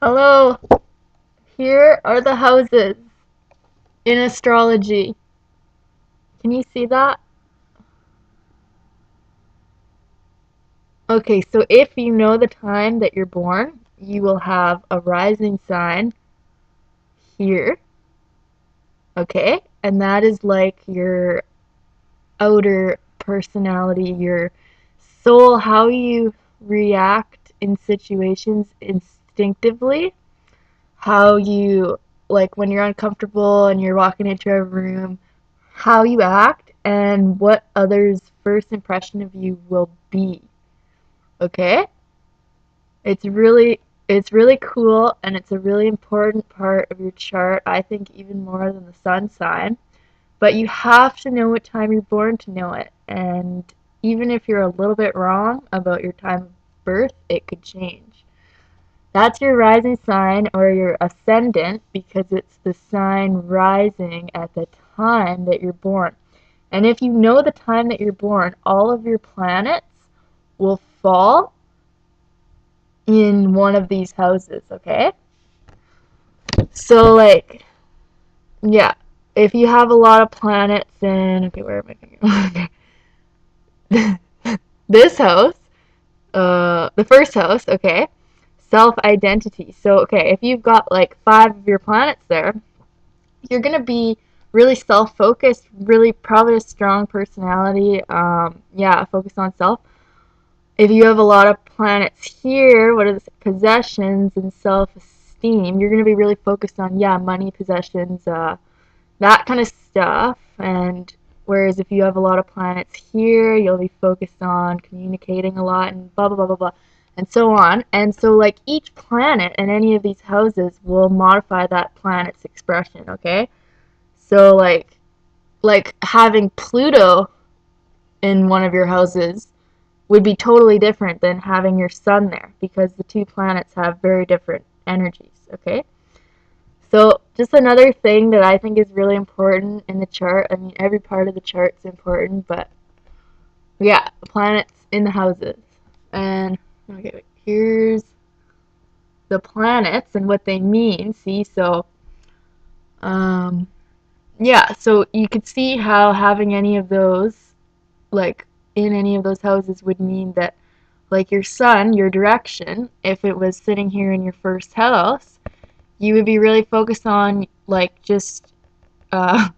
Hello, here are the houses in astrology. Can you see that? Okay, so if you know the time that you're born, you will have a rising sign here, okay? And that is like your outer personality, your soul, how you react in situations instinctively, how you, like when you're uncomfortable and you're walking into a room, how you act and what others' first impression of you will be. Okay? It's really it's really cool and it's a really important part of your chart, I think even more than the sun sign. But you have to know what time you're born to know it. And even if you're a little bit wrong about your time of birth, it could change. That's your rising sign or your ascendant because it's the sign rising at the time that you're born. And if you know the time that you're born, all of your planets will fall in one of these houses, okay? So, like, yeah, if you have a lot of planets in, okay, where am I going? This house, the first house, okay, self identity. So, okay, if you've got like 5 of your planets there, you're gonna be really self focused, really probably a strong personality. Yeah, focus on self. If you have a lot of planets here, what is it, possessions and self-esteem, you're going to be really focused on, yeah, money, possessions, that kind of stuff. And whereas if you have a lot of planets here, you'll be focused on communicating a lot and blah, blah, blah, blah, blah, and so on. And so, like, each planet in any of these houses will modify that planet's expression, okay? So, like having Pluto in one of your houses would be totally different than having your sun there because the two planets have very different energies, okay? So, just another thing that I think is really important in the chart. I mean, every part of the chart's important, but yeah, the planets in the houses. And okay, here's the planets and what they mean. See, so um yeah, so you could see how having any of those like in any of those houses would mean that like your sun, your direction, if it was sitting here in your first house, you would be really focused on like just uh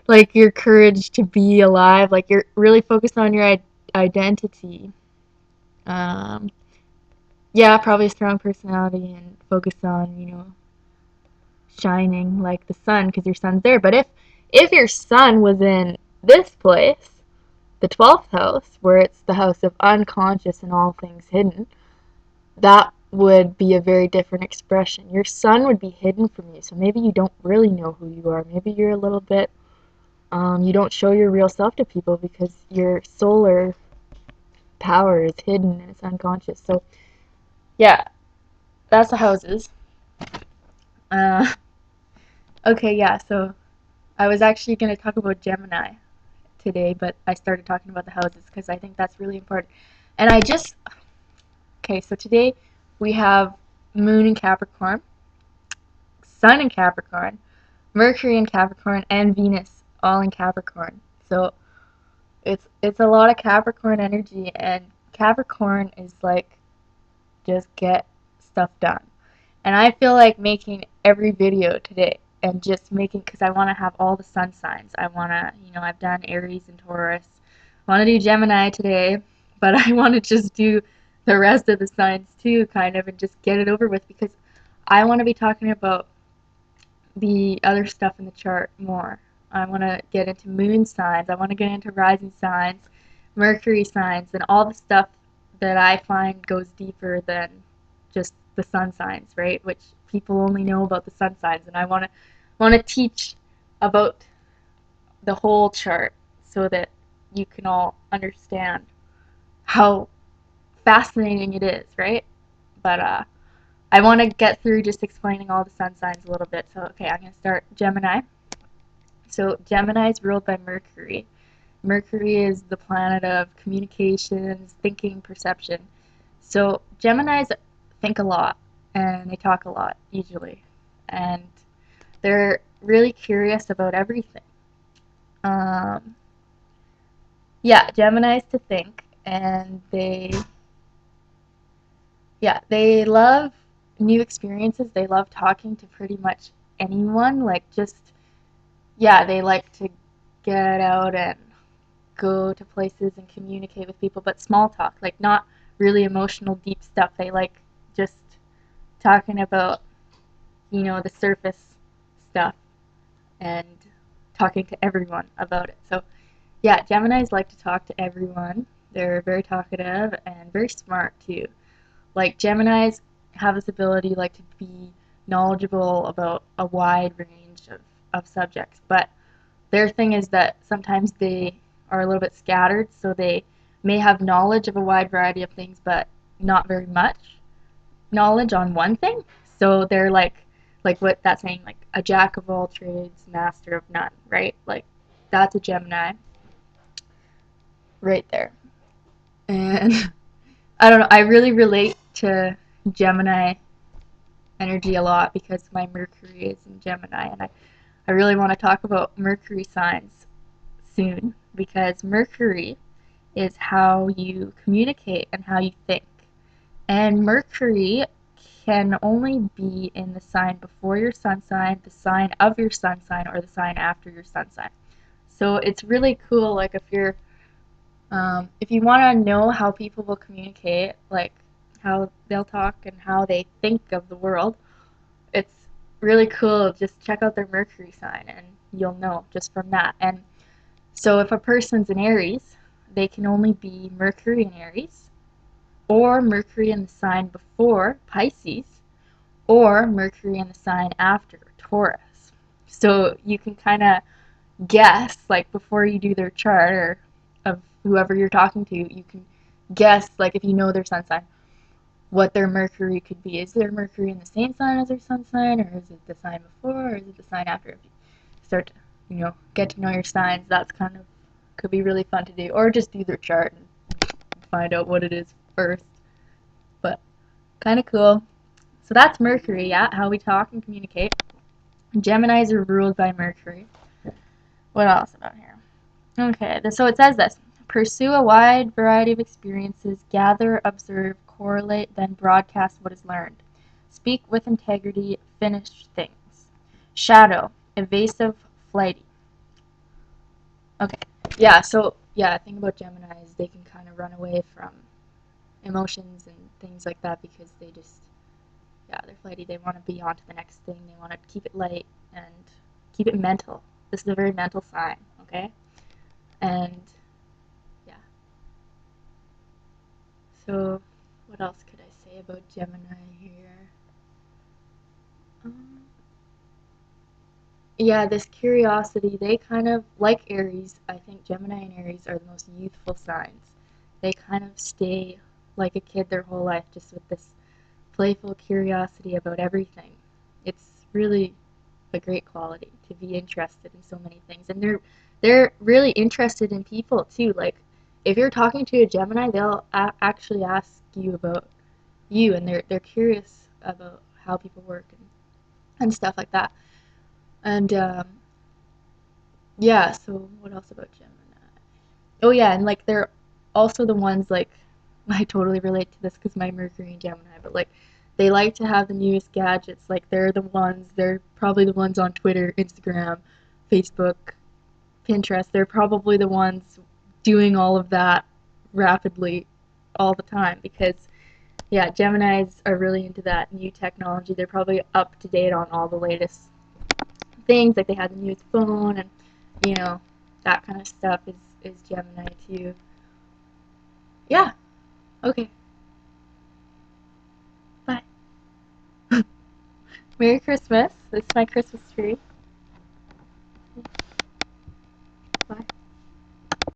like your courage to be alive, like you're really focused on your identity. Um yeah, probably a strong personality and focus on, shining like the sun because your sun's there. But if your sun was in this place, the 12th house, where it's the house of unconscious and all things hidden, that would be a very different expression. Your sun would be hidden from you, so maybe you don't really know who you are. Maybe you're a little bit, you don't show your real self to people because your solar power is hidden and it's unconscious. So, yeah, that's the houses. Uh, okay, yeah, so I was actually going to talk about Gemini today, but I started talking about the houses because I think that's really important. And okay, so today we have Moon in Capricorn, Sun in Capricorn, Mercury in Capricorn, and Venus all in Capricorn. So it's a lot of Capricorn energy, and Capricorn is like just get stuff done. And I feel like making every video today and just making because I want to have all the sun signs. I want to, I've done Aries and Taurus. I want to do Gemini today, but I want to just do the rest of the signs too, kind of, and just get it over with because I want to be talking about the other stuff in the chart more. I want to get into moon signs. I want to get into rising signs, Mercury signs, and all the stuff that I find goes deeper than just the sun signs, right? Which people only know about the sun signs, and I want to teach about the whole chart so that you can all understand how fascinating it is, right? But I want to get through just explaining all the sun signs a little bit. So okay, I'm gonna start Gemini. So Gemini is ruled by Mercury. Mercury is the planet of communications, thinking, perception. So Geminis think a lot. and they talk a lot usually, and they're really curious about everything. Um, yeah, Gemini's to think, and they love new experiences. They love talking to pretty much anyone. Like just they like to get out and go to places and communicate with people, but small talk, like not really emotional, deep stuff. They like just talking about, the surface stuff and talking to everyone about it. So, yeah, Geminis like to talk to everyone. They're very talkative and very smart too. Like Geminis have this ability like to be knowledgeable about a wide range of subjects, but their thing is that sometimes they are a little bit scattered, so they may have knowledge of a wide variety of things, but not very much knowledge on one thing. So they're like what that's saying, like a jack of all trades, master of none, right? Like that's a Gemini right there. And I don't know, I really relate to Gemini energy a lot because my Mercury is in Gemini, and I really want to talk about Mercury signs soon because Mercury is how you communicate and how you think. And Mercury can only be in the sign before your sun sign, the sign of your sun sign, or the sign after your sun sign. So it's really cool. Like if you want to know how people will communicate, like how they'll talk and how they think of the world, it's really cool. Just check out their Mercury sign, and you'll know just from that. And so if a person's an Aries, they can only be Mercury in Aries, or Mercury in the sign before Pisces, or Mercury in the sign after Taurus. So you can kind of guess, like before you do their chart or of whoever you're talking to, you can guess, like if you know their sun sign, what their Mercury could be. Is their Mercury in the same sign as their sun sign, or is it the sign before, or is it the sign after? If you start to, get to know your signs, that's kind of could be really fun to do, or just do their chart and find out what it is first. But kind of cool. So that's Mercury, yeah, how we talk and communicate. Geminis are ruled by Mercury. What else about here? Okay, so it says this. Pursue a wide variety of experiences, gather, observe, correlate, then broadcast what is learned. Speak with integrity, finish things. Shadow, evasive, flighty. Okay, yeah, so, yeah, think about Geminis, they can kind of run away from emotions and things like that because they just, they're flighty. They want to be on to the next thing. They want to keep it light and keep it mental. This is a very mental sign, okay? And yeah. So what else could I say about Gemini here? Um, yeah, this curiosity, they kind of, like Aries, I think Gemini and Aries are the most youthful signs. They kind of stay like a kid their whole life, just with this playful curiosity about everything. It's really a great quality to be interested in so many things, and they're really interested in people too. Like if you're talking to a Gemini, they'll actually ask you about you, and they're curious about how people work and stuff like that. And yeah, so what else about Gemini? Oh yeah, and like they're also the ones like I totally relate to this because my Mercury and Gemini, but like they like to have the newest gadgets. Like they're probably the ones on Twitter, Instagram, Facebook, Pinterest. They're probably the ones doing all of that rapidly all the time because yeah, Geminis are really into that new technology. They're probably up to date on all the latest things. Like they have the newest phone and you know that kind of stuff is Gemini too. Yeah. Okay. Bye. Merry Christmas. This is my Christmas tree.